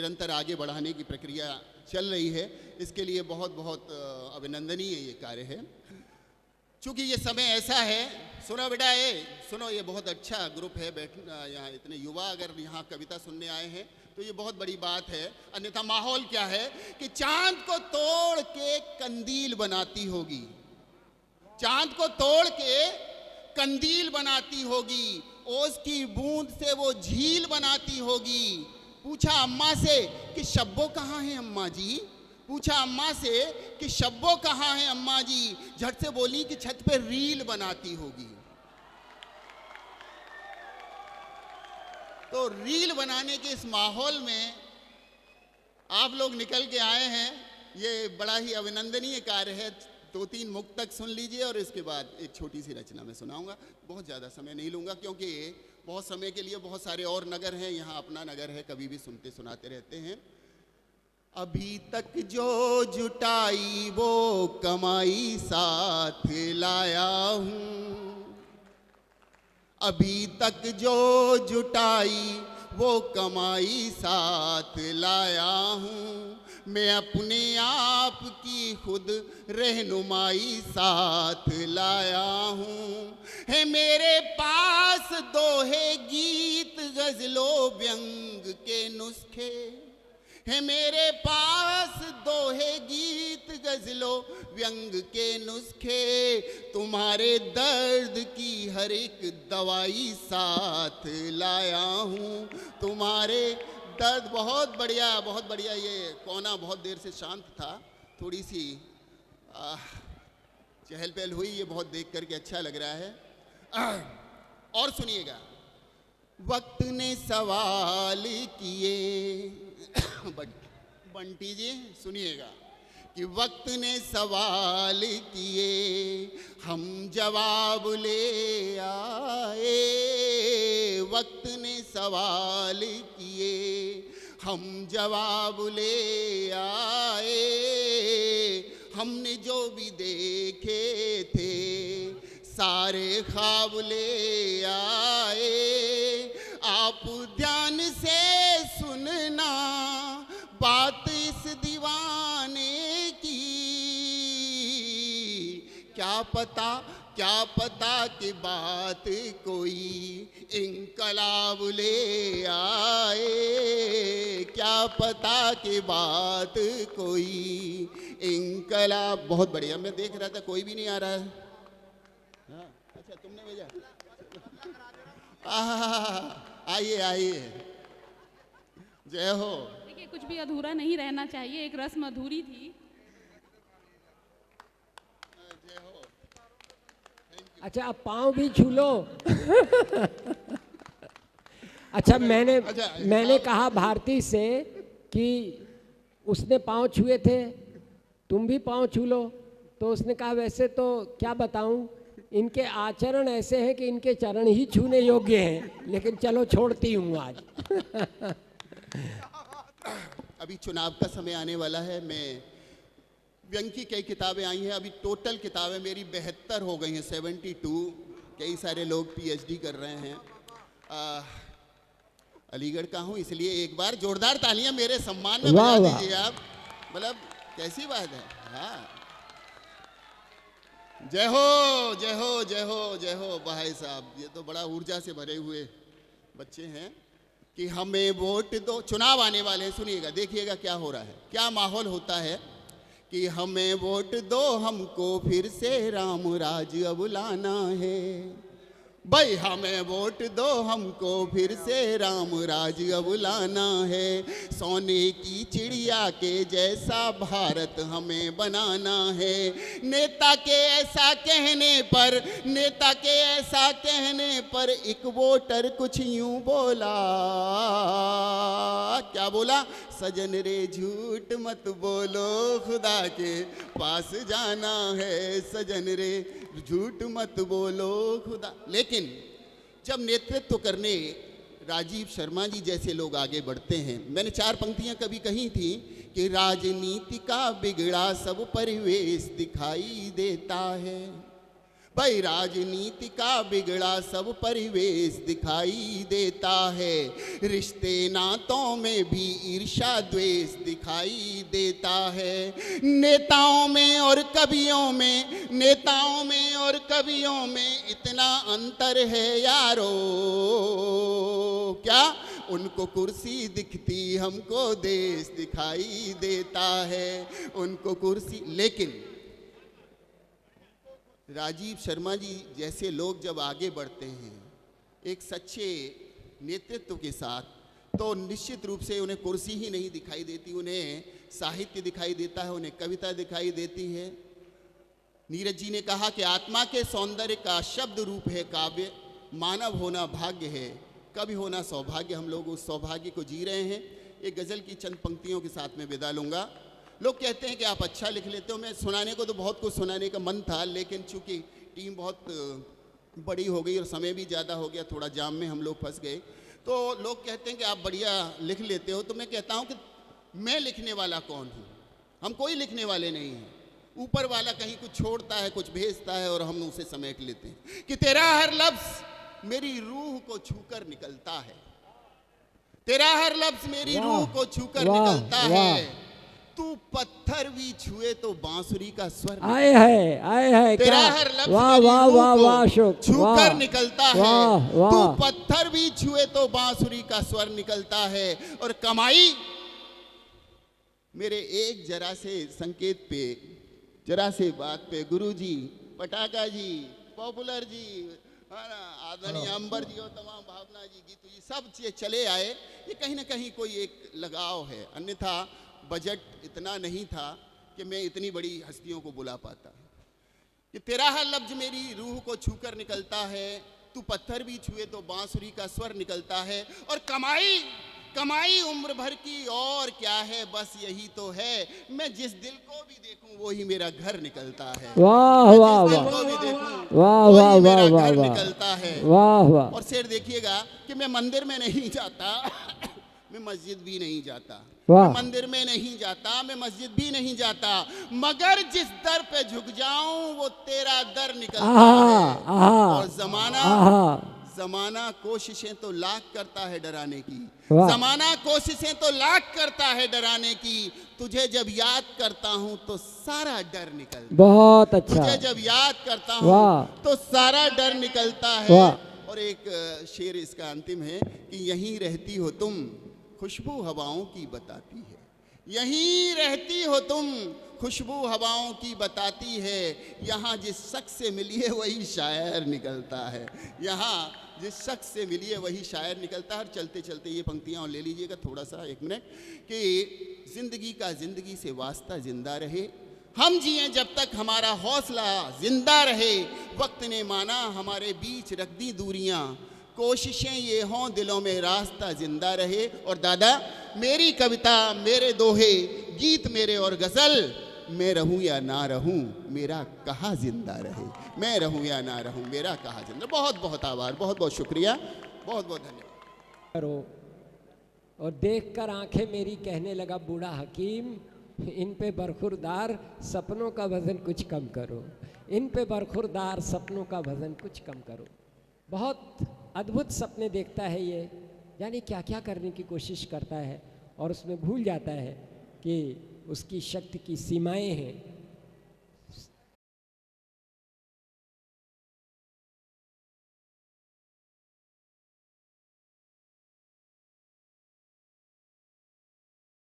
निरंतर आगे बढ़ाने की प्रक्रिया चल रही है। इसके लिए बहुत बहुत अभिनंदनीय ये कार्य है। चूँकि ये समय ऐसा है, सुनो बेटा, सुनो, ये बहुत अच्छा ग्रुप है, यहाँ इतने युवा अगर यहाँ कविता सुनने आए हैं तो ये बहुत बड़ी बात है। अन्यथा माहौल क्या है कि चांद को तोड़ के कंदील बनाती होगी, चांद को तोड़ के कंदील बनाती होगी, ओस की बूंद से वो झील बनाती होगी। पूछा अम्मा से कि शब्बो कहाँ है अम्मा जी, पूछा अम्मा से कि शब्बो कहाँ है अम्मा जी, झट से बोली कि छत पे रील बनाती होगी। तो रील बनाने के इस माहौल में आप लोग निकल के आए हैं, ये बड़ा ही अभिनंदनीय कार्य है। 2-3 मुक्तक सुन लीजिए और इसके बाद एक छोटी सी रचना मैं सुनाऊंगा। बहुत ज़्यादा समय नहीं लूँगा क्योंकि बहुत समय के लिए बहुत सारे और नगर हैं, यहाँ अपना नगर है, कभी भी सुनते सुनाते रहते हैं। अभी तक जो जुटाई वो कमाई साथ लाया हूँ, अभी तक जो जुटाई वो कमाई साथ लाया हूँ, मैं अपने आप की खुद रहनुमाई साथ लाया हूँ। है मेरे पास दोहे गीत गजलों व्यंग के नुस्खे, है मेरे पास दोहे गीत गजलों व्यंग के नुस्खे, तुम्हारे दर्द की हर एक दवाई साथ लाया हूँ, तुम्हारे दर्द। बहुत बढ़िया, बहुत बढ़िया। ये कोना बहुत देर से शांत था, थोड़ी सी चहल पहल हुई, ये बहुत देख करके अच्छा लग रहा है। और सुनिएगा, वक्त ने सवाल किए बंटी जी सुनिएगा कि वक्त ने सवाल किए हम जवाब ले आए, वक्त ने सवाल किए हम जवाब ले आए, हमने जो भी देखे थे सारे ख्वाब ले आए। आप ध्यान से सुनना बात इस दीवाने की, क्या पता कि बात कोई इंकलाब ले आए, क्या पता कि बात कोई इंकलाब। बहुत बढ़िया, मैं देख रहा था कोई भी नहीं आ रहा है। हाँ, अच्छा तुमने भेजा। आइए आइए, जय हो। देखिए कुछ भी अधूरा नहीं रहना चाहिए, एक रस्म अधूरी थी। जय हो। अच्छा अब पाँव भी छू लो। अच्छा मैंने कहा भारती से कि उसने पाँव छुए थे, तुम भी पाँव छू लो, तो उसने कहा वैसे तो क्या बताऊं, इनके आचरण ऐसे हैं कि इनके चरण ही छूने योग्य हैं, लेकिन चलो छोड़ती हूँ आज। अभी चुनाव का समय आने वाला है, मैं व्यंग की कई किताबें आई हैं, अभी टोटल किताबें मेरी 72 हो गई हैं, 72। कई सारे लोग PhD कर रहे हैं। अलीगढ़ का हूँ, इसलिए एक बार जोरदार तालियां मेरे सम्मान में बजा दीजिए आप। मतलब कैसी बात है। हाँ, जय हो जय हो जय हो जय हो भाई साहब, ये तो बड़ा ऊर्जा से भरे हुए बच्चे हैं कि हमें वोट दो। चुनाव आने वाले हैं, सुनिएगा, देखिएगा क्या हो रहा है, क्या माहौल होता है कि हमें वोट दो, हमको फिर से राम राज अब लाना है। भाई हमें वोट दो, हमको फिर से राम राज अब लाना है। सोने की चिड़िया के जैसा भारत हमें बनाना है। नेता के ऐसा कहने पर एक वोटर कुछ यूं बोला, क्या बोला? सजन रे झूठ मत बोलो, खुदा के पास जाना है। सजन रे झूठ मत बोलो खुदा। लेकिन जब नेतृत्व करने राजीव शर्मा जी जैसे लोग आगे बढ़ते हैं, मैंने 4 पंक्तियां कभी कही थी कि राजनीति का बिगड़ा सब परिवेश दिखाई देता है। भाई राजनीति का बिगड़ा सब परिवेश दिखाई देता है, रिश्ते नातों में भी ईर्ष्या द्वेष दिखाई देता है। नेताओं में और कवियों में, नेताओं में और कवियों में इतना अंतर है यारो, क्या उनको कुर्सी दिखती हमको देश दिखाई देता है, उनको कुर्सी। लेकिन राजीव शर्मा जी जैसे लोग जब आगे बढ़ते हैं एक सच्चे नेतृत्व के साथ, तो निश्चित रूप से उन्हें कुर्सी ही नहीं दिखाई देती, उन्हें साहित्य दिखाई देता है, उन्हें कविता दिखाई देती है। नीरज जी ने कहा कि आत्मा के सौंदर्य का शब्द रूप है काव्य, मानव होना भाग्य है, कवि होना सौभाग्य। हम लोग उस सौभाग्य को जी रहे हैं। एक गज़ल की चंद पंक्तियों के साथ में विदा लूँगा। लोग कहते हैं कि आप अच्छा लिख लेते हो। मैं सुनाने को तो बहुत कुछ सुनाने का मन था, लेकिन चूंकि टीम बहुत बड़ी हो गई और समय भी ज़्यादा हो गया, थोड़ा जाम में हम लोग फंस गए, तो लोग कहते हैं कि आप बढ़िया लिख लेते हो। तो मैं कहता हूँ कि मैं लिखने वाला कौन हूँ? हम कोई लिखने वाले नहीं हैं। ऊपर वाला कहीं कुछ छोड़ता है, कुछ भेजता है और हम उसे समेट लेते हैं। कि तेरा हर लफ्ज़ मेरी रूह को छूकर निकलता है, तेरा हर लफ्ज़ मेरी रूह को छूकर निकलता है। तू पत्थर भी छुए तो बांसुरी का स्वर आए है तेरा क्या? हर लफ्ज़ वाह मेरी वाह रूह वाह को वाह अशोक, छूकर वाह, निकलता है। वाह, वाह। तू पत्थर भी छुए तो बांसुरी का स्वर निकलता है। और कमाई मेरे एक जरा से संकेत पे, जरा से बात पे गुरुजी, पटाखा जी, पॉपुलर जी, आदरणीय अंबर जी और तमाम भावना जी, गीतू जी, सब चले आए। ये कहीं ना कहीं कोई एक लगाव है, अन्यथा बजट इतना नहीं था कि मैं इतनी बड़ी हस्तियों को बुला पाता। कि तेरा हर लफ्ज मेरी रूह को छूकर निकलता है, तू पत्थर भी छुए तो बांसुरी का स्वर निकलता है। और कमाई कमाई उम्र भर की और क्या है, बस यही तो है, मैं जिस दिल को भी देखूं वही मेरा घर निकलता है। वाह वाह वाह को भी देखूं वाह वही वाह मेरा वाह घर वाह निकलता है। वाह वाह। और शेर देखिएगा कि मैं मंदिर में नहीं जाता, मैं मस्जिद भी नहीं जाता, वाह। मैं मंदिर में नहीं जाता, मैं मस्जिद भी नहीं जाता, मगर जिस दर पे झुक जाऊं वो तेरा दर निकलता है। और जमाना कोशिशें तो लाख करता है डराने की, जमाना कोशिशें तो लाख करता है डराने की, तुझे जब याद करता हूं तो सारा डर निकलता। बहुत अच्छा। तुझे जब याद करता हूं तो सारा डर निकलता है। और एक शेर इसका अंतिम है कि यहीं रहती हो तुम, खुशबू हवाओं की बताती है, यहीं रहती हो तुम, खुशबू हवाओं की बताती है। यहाँ जिस शख्स से मिलिए वही शायर निकलता है, यहाँ जिस शख्स से मिलिए वही शायर निकलता है। चलते चलते ये पंक्तियाँ और ले लीजिएगा थोड़ा सा, एक मिनट, कि जिंदगी का जिंदगी से वास्ता जिंदा रहे, हम जिए जब तक हमारा हौसला जिंदा रहे, वक्त ने माना हमारे बीच रख दी दूरियां, कोशिशें ये हों दिलों में रास्ता जिंदा रहे। और दादा मेरी कविता, मेरे दोहे, गीत मेरे और गज़ल, मैं रहूं या ना रहूं मेरा कहा जिंदा रहे, मैं रहूं या ना रहूं मेरा कहा जिंदा। बहुत बहुत आभार, बहुत बहुत शुक्रिया, बहुत बहुत धन्यवाद। करो और देखकर आंखें मेरी कहने लगा बूढ़ा हकीम, इन पे बरखुरदार सपनों का वजन कुछ कम करो, इन पे बरखुरदार सपनों का वजन कुछ कम करो। बहुत अद्भुत सपने देखता है ये, यानी क्या क्या करने की कोशिश करता है और उसमें भूल जाता है कि उसकी शक्ति की सीमाएं हैं।